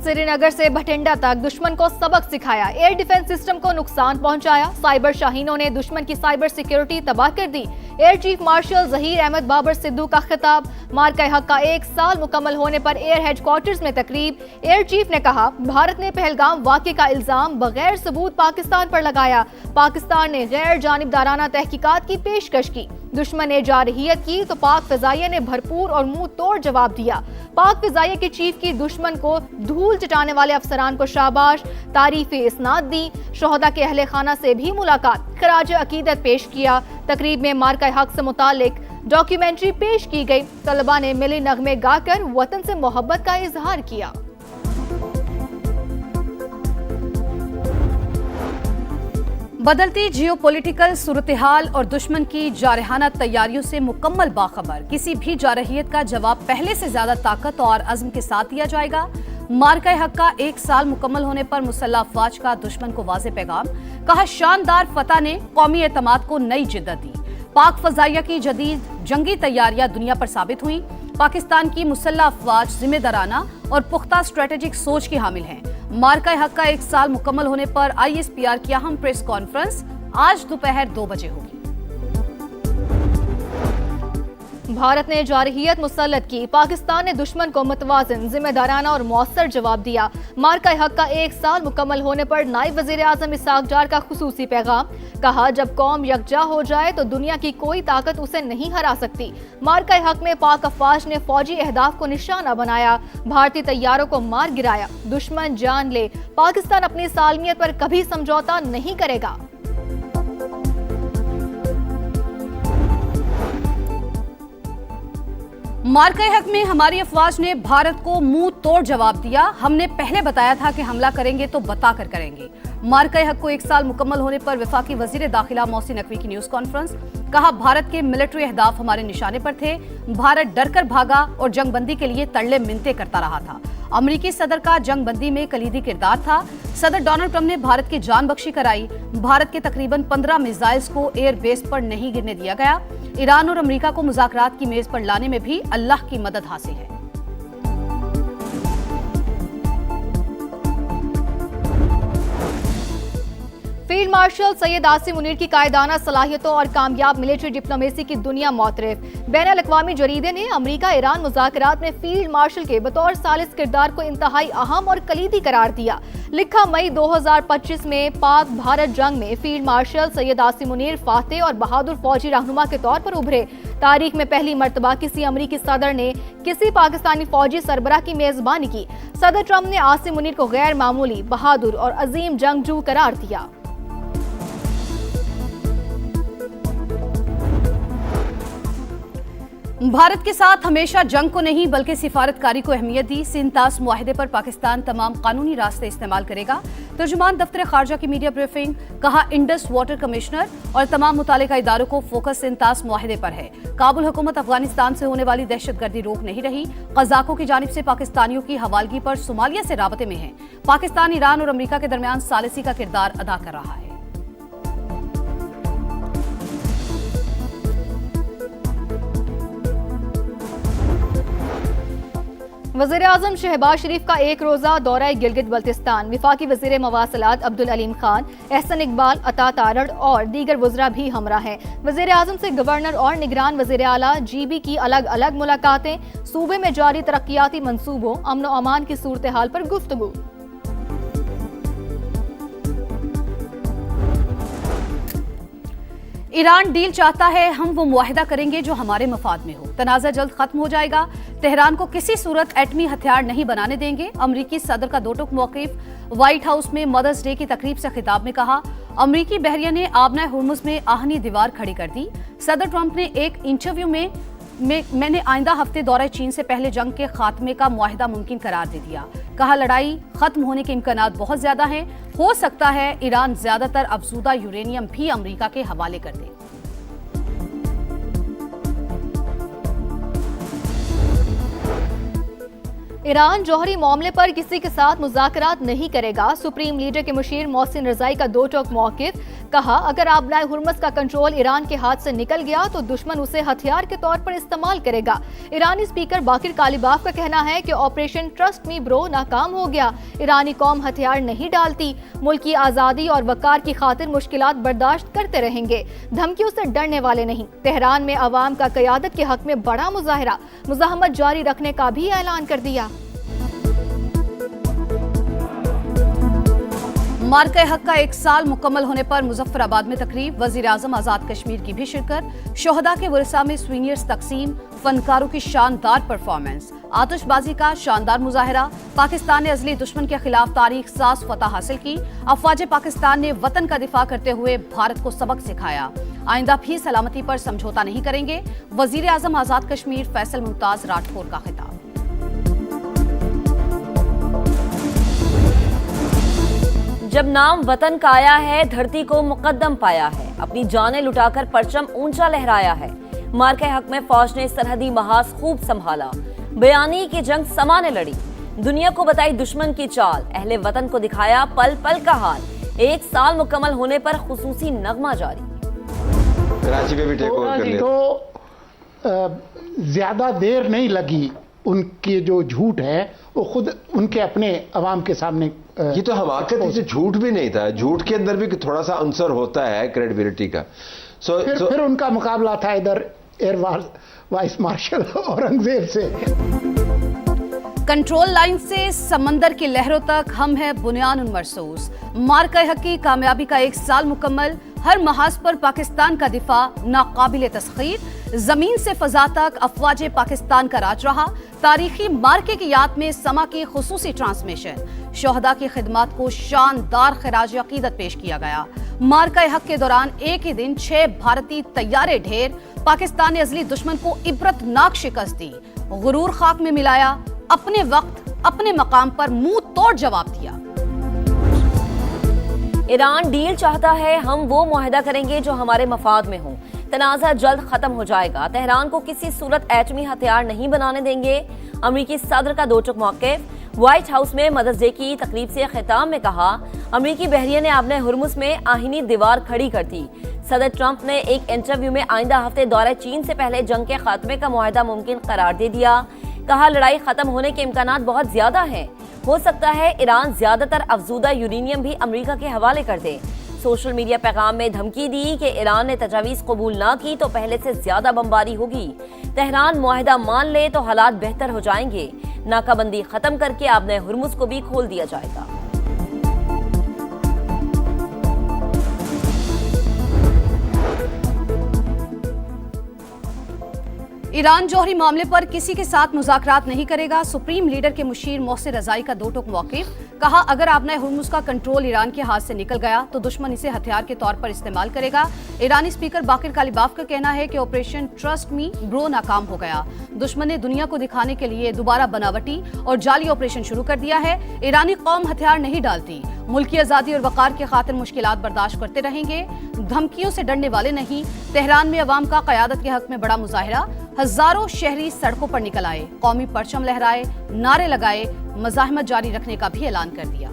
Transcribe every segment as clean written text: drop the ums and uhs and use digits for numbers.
श्रीनगर से भटिंडा तक दुश्मन को सबक सिखाया, एयर डिफेंस सिस्टम को नुकसान पहुंचाया। साइबर शाहीनों ने दुश्मन की साइबर सिक्योरिटी तबाह कर दी। Air chief marshal Zaheer Ahmed Babar Sidhu का खिताब। मार्का हक का 1 साल मुकम्मल होने पर एयर हेडक्वार्टर्स में तकरीब। एयर चीफ ने कहा, भारत ने पहलगाम वाक़े का इल्जाम बगैर सबूत पाकिस्तान पर लगाया। पाकिस्तान ने गैर जानिबदाराना तहकीकात की पेशकश की। दुश्मन ने जारहियत की तो पाक फिजाइया ने भरपूर और मुंह तोड़ जवाब दिया। पाक फिजाइया के चीफ की दुश्मन को धूल चटाने वाले अफसरान को शाबाश, तारीफे इस्नाद दी। शोहदा के अहले खाना से भी मुलाकात, खराज अकीदत पेश किया। तकरीब में मार्का हक से मुतालिक डॉक्यूमेंट्री पेश की गई। तलबा ने मिली नगमे गाकर वतन से मोहब्बत का इजहार किया। बदलती जियोपॉलिटिकल सूरत-ए-हाल और दुश्मन की जारहाना तैयारियों से मुकम्मल बाखबर, किसी भी जारहियत का जवाब पहले से ज्यादा ताकत और अज़्म के साथ दिया जाएगा। मार्का हक का 1 साल मुकम्मल होने पर मुसल्लह अफवाज का दुश्मन को वाज़े पैगाम। कहा, शानदार फतह ने कौमी एतमाद को नई जिद्दत दी। पाक फजाइया की जदीद जंगी तैयारियां दुनिया पर साबित हुई। पाकिस्तान की मुसल्लह अफवाज जिम्मेदाराना और पुख्ता स्ट्रेटेजिक सोच की हामिल हैं। मार्का हक का 1 साल मुकम्मल होने पर ISPR की अहम प्रेस कॉन्फ्रेंस आज दोपहर 2 बजे होगी। भारत ने जारहियत मुसल्लत की, पाकिस्तान ने दुश्मन को मुतवाज़िन, जिम्मेदाराना और मौसर जवाब दिया। मार्का हक का 1 साल मुकम्मल होने पर नायब वज़ीर आज़म इसहाक डार का खुसूसी पैगाम। कहा, जब कौम यकजा हो जाए तो दुनिया की कोई ताकत उसे नहीं हरा सकती। मार्का हक में पाक अफवाज ने फौजी अहदाफ को निशाना बनाया, भारतीय तैयारों को मार गिराया। दुश्मन जान ले, पाकिस्तान अपनी सालमियत पर कभी समझौता नहीं करेगा। मार्का हक में हमारी अफवाज ने भारत को मुंह तोड़ जवाब दिया। हमने पहले बताया था कि हमला करेंगे तो बताकर करेंगे। मार्का हक को 1 साल मुकम्मल होने पर वफाकी वजीर दाखिला मोहसिन नकवी की न्यूज कॉन्फ्रेंस। कहा, भारत के मिलिट्री अहदाफ हमारे निशाने पर थे। भारत डरकर भागा और जंगबंदी के लिए तरले मिन्नतें करता रहा था। अमरीकी सदर का जंगबंदी में कलीदी किरदार था। सदर डोनाल्ड ट्रंप ने भारत की जान बख्शी कराई। भारत के तकरीबन 15 मिसाइल्स को एयर बेस पर नहीं गिरने दिया गया। ईरान और अमेरिका को मुज़ाकरात की मेज पर लाने में भी अल्लाह की मदद हासिल है। फील्ड मार्शल सैयद आसिम मुनीर की कायदाना सलाहियतों और कामयाब मिलिट्री डिप्लोमेसी की दुनिया मोतरफ। बैनुल अक़वामी जरीदे ने अमरीका ईरान मुज़ाकरात में फील्ड मार्शल के बतौर सालिस किरदार को इंतहाई अहम और कलीदी करार दिया। लिखा, मई 2025 में पाक भारत जंग में फील्ड मार्शल सैयद आसिम मुनीर फातेह और बहादुर फौजी रहनुमा के तौर पर उभरे। तारीख में पहली मर्तबा किसी अमरीकी सदर ने किसी पाकिस्तानी फौजी सरबराह की मेजबानी की। सदर ट्रंप ने आसिम मुनीर को गैर मामूली, बहादुर और अजीम जंगजू करार दिया। भारत के साथ हमेशा जंग को नहीं बल्कि सिफारतकारी को अहमियत दी। सिंतास मुआहदे पर पाकिस्तान तमाम कानूनी रास्ते इस्तेमाल करेगा। तर्जुमान दफ्तर खारजा की मीडिया ब्रीफिंग। कहा, इंडस वाटर कमिश्नर और तमाम मुतालिका इदारों को फोकस सिंतास मुआहदे पर है। काबुल हुकूमत अफगानिस्तान से होने वाली दहशतगर्दी रोक नहीं रही। कज़ाकों की जानिब से पाकिस्तानियों की हवालगी पर सोमालिया से राबते में है। पाकिस्तान ईरान और अमरीका के दरमियान सालिसी का किरदार अदा कर रहा है। वज़ीर आज़म शहबाज शरीफ का 1 रोज़ा दौरा गिलगित बल्तिस्तान। वफाकी वज़ीर मवासलात अब्दुल अलीम खान, एहसन इकबाल, अता तारड़ और दीगर वज़रा भी हमरा हैं। वज़ीर आज़म से गवर्नर और निगरान वज़ीर आला GB की अलग अलग मुलाकातें। सूबे में जारी तरक्याती मंसूबों, अमन व अमान की सूरत हाल पर गुफ्तगू। ईरान डील चाहता है, हम वो मुआहिदा करेंगे जो हमारे मफाद में हो। तनाज़ा जल्द खत्म हो जाएगा। तेहरान को किसी सूरत एटमी हथियार नहीं बनाने देंगे। अमरीकी सदर का 2 टूक मौक़िफ़। व्हाइट हाउस में मदर्स डे की तकरीब से खिताब में कहा, अमरीकी बहरिया ने आबना हुर्मुज़ में आहनी दीवार खड़ी कर दी। सदर ट्रंप ने एक इंटरव्यू में मैंने आइंदा हफ्ते दौरे चीन से पहले जंग के खात्मे का मुआहिदा मुमकिन करार दे दिया। कहा, लड़ाई खत्म होने के इम्कानात बहुत ज्यादा हैं। हो सकता है ईरान ज्यादातर अफजूदा यूरेनियम भी अमरीका के हवाले कर दे। ईरान जौहरी मामले पर किसी के साथ मुज़ाकरात नहीं करेगा। सुप्रीम लीडर के मुशीर मोहसिन रज़ाई का 2 टूक मौक़िफ़। कहा, अगर आबनाए हुर्मुज़ का कंट्रोल ईरान के हाथ से निकल गया तो दुश्मन उसे हथियार के तौर पर इस्तेमाल करेगा। ईरानी स्पीकर बाकिर कालिबाफ का कहना है कि ऑपरेशन ट्रस्ट मी ब्रो नाकाम हो गया। ईरानी कौम हथियार नहीं डालती, मुल्क की आज़ादी और वकार की खातिर मुश्किलात बर्दाश्त करते रहेंगे, धमकियों से डरने वाले नहीं। तेहरान में अवाम का क़यादत के हक में बड़ा मुजाहरा, मुज़ाहमत जारी रखने का भी ऐलान कर दिया। मार्के हक का 1 साल मुकम्मल होने पर मुजफ्फराबाद में तकरीब, वजीर आजम आजाद कश्मीर की भी शिरकत, शोहदा के वरसा में स्वीनियर्स तकसीम, फनकारों की शानदार परफॉर्मेंस, आतिशबाजी का शानदार मुजाहरा। पाकिस्तान ने अजली दुश्मन के खिलाफ तारीख साज फतह हासिल की। अफवाज पाकिस्तान ने वतन का दिफा करते हुए भारत को सबक सिखाया। आइंदा भी सलामती पर समझौता नहीं करेंगे, वजीर आजम आजाद कश्मीर फैसल मुमताज राठौर का खिताब। जब नाम वतन का आया है, धरती को मुकद्दम पाया है, अपनी जानें लुटाकर परचम ऊंचा लहराया है। मार्के हक में फौज ने सरहदी महाज खूब संभाला, बयानी की जंग समा ने लड़ी, दुनिया को बताई दुश्मन की चाल, अहले वतन को दिखाया पल पल का हाल। 1 साल मुकम्मल होने पर खुसूसी नगमा जारी। कराची में भी टेक ओवर कर लिया तो ज्यादा देर नहीं लगी। उनके जो झूठ है वो खुद उनके अपने अवाम के सामने ये तो हमाकत से झूठ भी नहीं था, झूठ के अंदर भी थोड़ा सा अंसर होता है क्रेडिबिलिटी का। फिर उनका मुकाबला था इधर एयर वाइस मार्शल औरंगजेब से। कंट्रोल लाइन से समंदर की लहरों तक हम है बुनियान मरसूस। मार्के हक की कामयाबी का 1 साल मुकम्मल, हर महाज पर पाकिस्तान का दिफा नाकाबिले तस्खीर। जमीन से फजा तक अफवाज पाकिस्तान का राज रहा। तारीखी मार्के की याद में समा की खुसूसी ट्रांसमिशन, शोहदा की खिदमत को शानदार खिराज अकीदत पेश किया गया। मार्के हक के दौरान एक ही दिन 6 भारतीय तैयारे ढेर। पाकिस्तान ने अजली दुश्मन को इबरतनाक शिकस्त दी, गुरूर खाक में मिलाया, अपने वक्त अपने मकाम पर मुंह तोड़ जवाब दिया। ईरान डील चाहता है, हम वो मुआहदा करेंगे जो हमारे मफाद में हो। तनाज़ा जल्द खत्म हो जाएगा। तेहरान को किसी सूरत एटमी हथियार नहीं बनाने देंगे। अमरीकी सदर का दो टुक मौक़िफ़। व्हाइट हाउस में मदर्स डे की तकरीब से खिताब में कहा, अमरीकी बहरिया ने आबने हुर्मुज़ में आहिनी दीवार खड़ी कर दी। सदर ट्रंप ने एक इंटरव्यू में आइंदा हफ्ते दौरे चीन से पहले जंग के खात्मे का मुआहदा मुमकिन करार दे दिया। कहा, लड़ाई खत्म होने के इम्कानात बहुत ज्यादा हैं। हो सकता है ईरान ज्यादातर अफजूदा यूरेनियम भी अमरीका के हवाले कर दे। सोशल मीडिया पैगाम में धमकी दी कि ईरान ने तजावीज़ कबूल ना की तो पहले से ज्यादा बमबारी होगी। तेहरान मुआहदा मान ले तो हालात बेहतर हो जाएंगे। नाकाबंदी खत्म करके आबने हुर्मुज़ को भी खोल दिया जाएगा। ईरान जौहरी मामले पर किसी के साथ मुज़ाकरात नहीं करेगा। सुप्रीम लीडर के मुशीर मोहसिन रज़ाई का दो टुक मौक़िफ़। कहा, अगर आबनाए हुर्मुज़ का कंट्रोल ईरान के हाथ से निकल गया तो दुश्मन इसे हथियार के तौर पर इस्तेमाल करेगा। ईरानी स्पीकर बाकिर कालिबाफ का कहना है कि ऑपरेशन ट्रस्ट मी ब्रो नाकाम हो गया। दुश्मन ने दुनिया को दिखाने के लिए दोबारा बनावटी और जाली ऑपरेशन शुरू कर दिया है। ईरानी कौम हथियार नहीं डालती, मुल्क की आज़ादी और वकार की खातिर मुश्किलात बर्दाश्त करते रहेंगे, धमकियों से डरने वाले नहीं। तेहरान में अवाम का क़यादत के हक में बड़ा मुजाहिरा। हजारों शहरी सड़कों पर निकल आए, कौमी परचम लहराए, नारे लगाए, मज़ाहमत जारी रखने का भी ऐलान कर दिया।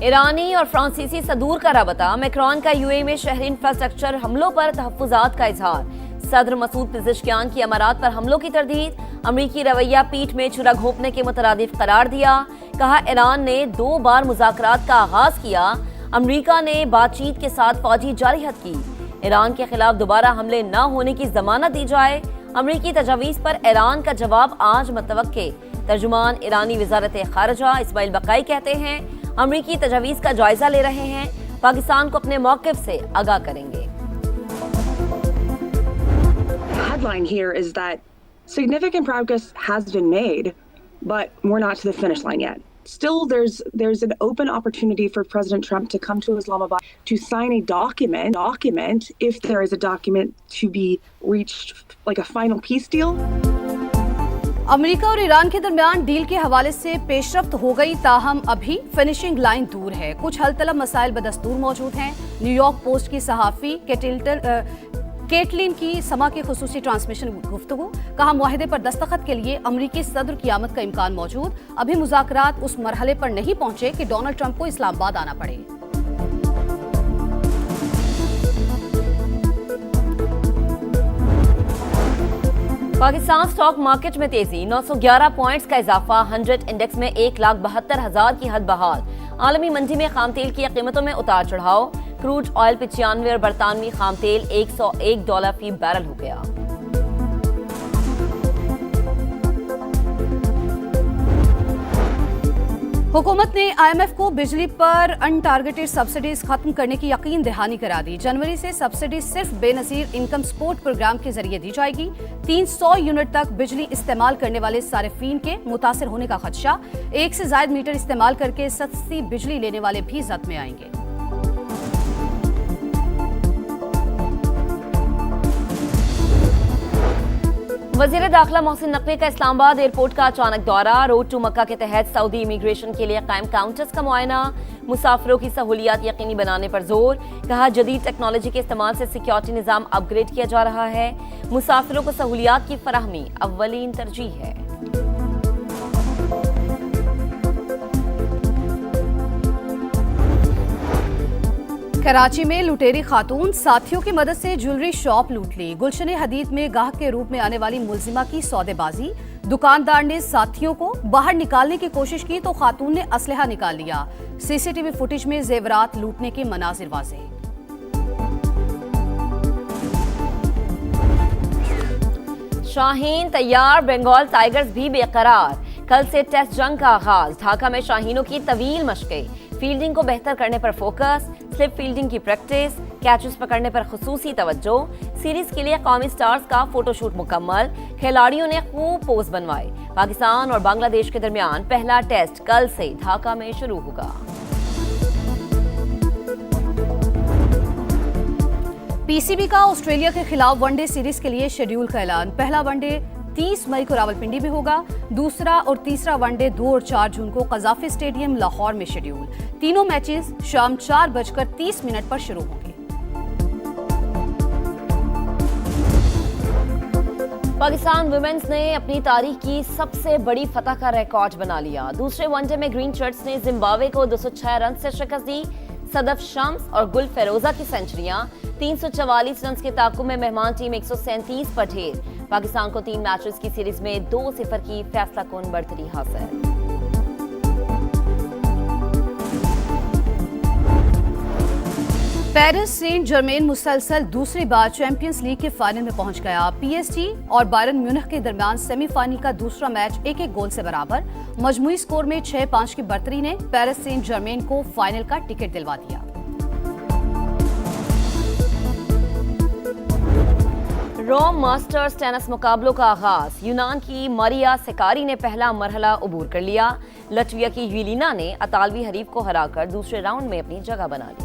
ईरानी और फ्रांसीसी सदूर का राबता। मैक्रोन का यूएई में शहरी इंफ्रास्ट्रक्चर हमलों पर तहफ़्फ़ुज़ात का इजहार। सदर मसूद पिज़ेश्कियान की अमारात पर हमलों की तरदीद। अमरीकी रवैया पीठ में छुरा घोंपने के मुतरादिफ करार दिया। कहा, ईरान ने 2 बार मुज़ाकरात का आगाज किया। अमरीका ने बातचीत के साथ फौजी जारिहत की। ईरान के खिलाफ दोबारा हमले न होने की जमानत दी जाए। अमरीकी तजावीज़ पर ईरान का जवाब आज मुतवक्के। तर्जुमान ईरानी वज़ारत ख़ारिजा इस्माइल बक़ाई कहते हैं, अमरीकी तजावीज़ का जायजा ले रहे हैं, पाकिस्तान को अपने मौक़िफ़ से आगाह करेंगे। Headline here is that significant progress has been made, but we're not to the finish line yet. Still, there's an open opportunity for President Trump to come to Islamabad to sign a document if there is a document to be reached, like a final peace deal. America और Iran के दरमियान deal के हवाले से पेशरफ्त हो गई, ताहम अभी फिनिशिंग लाइन दूर है। कुछ हल तलब मसाइल बदस्तूर मौजूद हैं। न्यूयॉर्क पोस्ट की सहाफ़ी केटलिन की समा की खुसूसी ट्रांसमिशन गुफ्तगू, कहा मुआहदे पर दस्तखत के लिए अमरीकी सदर की आमद का इम्कान मौजूद, अभी मुज़ाकरात उस मरहले पर नहीं पहुंचे कि डोनाल्ड ट्रंप को इस्लामाबाद आना पड़े। पाकिस्तान स्टॉक मार्केट में तेजी, 911 पॉइंट्स का इजाफा, 100 इंडेक्स में 1,72,000 की हद बहाल। आलमी मंडी में खाम तेल की कीमतों में उतार चढ़ाव, क्रूड ऑयल 95 और बरतानवी खाम तेल $101 फी बैरल हो गया। हुकूमत ने IMF को बिजली पर अनटारगेटेड सब्सिडीज खत्म करने की यकीन दहानी करा दी। जनवरी से सब्सिडी सिर्फ बेनजीर इनकम सपोर्ट प्रोग्राम के जरिए दी जाएगी। 300 यूनिट तक बिजली इस्तेमाल करने वाले सारिफीन के मुतासर होने का खदशा, एक से ज्यादा मीटर इस्तेमाल करके सस्ती बिजली लेने वाले भी जद में आएंगे। वजीर दाखिला मोहसिन नकवी का इस्लामाबाद एयरपोर्ट का अचानक दौरा, रोड टू मक्का के तहत सऊदी इमिग्रेशन के लिए कायम काउंटर्स का मुआयना, मुसाफिरों की सहूलियात यकीनी बनाने पर जोर, कहा जदीद टेक्नोलॉजी के इस्तेमाल से सिक्योरिटी निज़ाम अपग्रेड किया जा रहा है, मुसाफिरों को सहूलियात की फराहमी अव्वलीन तरजीह है। कराची में लुटेरी खातून, साथियों की मदद से ज्वेलरी शॉप लूट ली। गुलशन हदीद में गाहक के रूप में आने वाली मुलजिमा की सौदेबाजी, दुकानदार ने साथियों को बाहर निकालने की कोशिश की तो खातून ने असलहा निकाल लिया। सीसीटीवी फुटेज में जेवरात लूटने के मनाजिर वाज़ेह। शाहीन तैयार, बंगाल टाइगर्स भी बेकरार, कल से टेस्ट जंग का आगाज। ढाका में शाहीनों की तवील मशकें, फील्डिंग को बेहतर करने पर फोकस, स्लिप फील्डिंग की प्रैक्टिस, कैचेस पकड़ने पर खुसूसी तवज्जो। सीरीज के लिए कौमी स्टार्स का फोटोशूट मुकम्मल, खिलाड़ियों ने खूब पोज बनवाए। पाकिस्तान और बांग्लादेश के दरमियान पहला टेस्ट कल से ढाका में शुरू होगा। पीसीबी का ऑस्ट्रेलिया के खिलाफ वनडे सीरीज के लिए शेड्यूल का ऐलान। पहला वनडे 30 मई को रावलपिंडी में होगा, दूसरा और तीसरा वनडे 2 और 4 जून को कजाफी स्टेडियम लाहौर में शेड्यूल। तीनों मैचेस शाम 4:30 पर शुरू होंगे। पाकिस्तान वुमेन्स ने अपनी तारीख की सबसे बड़ी फतह का रिकॉर्ड बना लिया। दूसरे वनडे में ग्रीन शर्ट्स ने जिम्बाब्वे को 206 रन से शिकस्त दी। सदफ शम्स और गुल फेरोजा की सेंचुरियां, 344 रन के ताकुब में मेहमान टीम 137 पर ढेर। पाकिस्तान को 3 मैचेस की सीरीज में 2-0 की फैसला कुन बढ़तरी हासिल। पेरिस सेंट जर्मेन मुसलसल दूसरी बार चैंपियंस लीग के फाइनल में पहुंच गया। पीएसजी और बायरन म्यूनिख के दरमियान सेमीफाइनल का दूसरा मैच 1-1 गोल से बराबर। मजमूई स्कोर में 6-5 की बढ़तरी ने पेरिस सेंट जर्मेन को फाइनल का टिकट दिलवा दिया। रोम मास्टर्स टेनिस मुकाबलों का आगाज, यूनान की मारिया सेकारी ने पहला मरहला अबूर कर लिया। लटविया की यूलिना ने अतालवी हरीफ को हराकर दूसरे राउंड में अपनी जगह बना ली।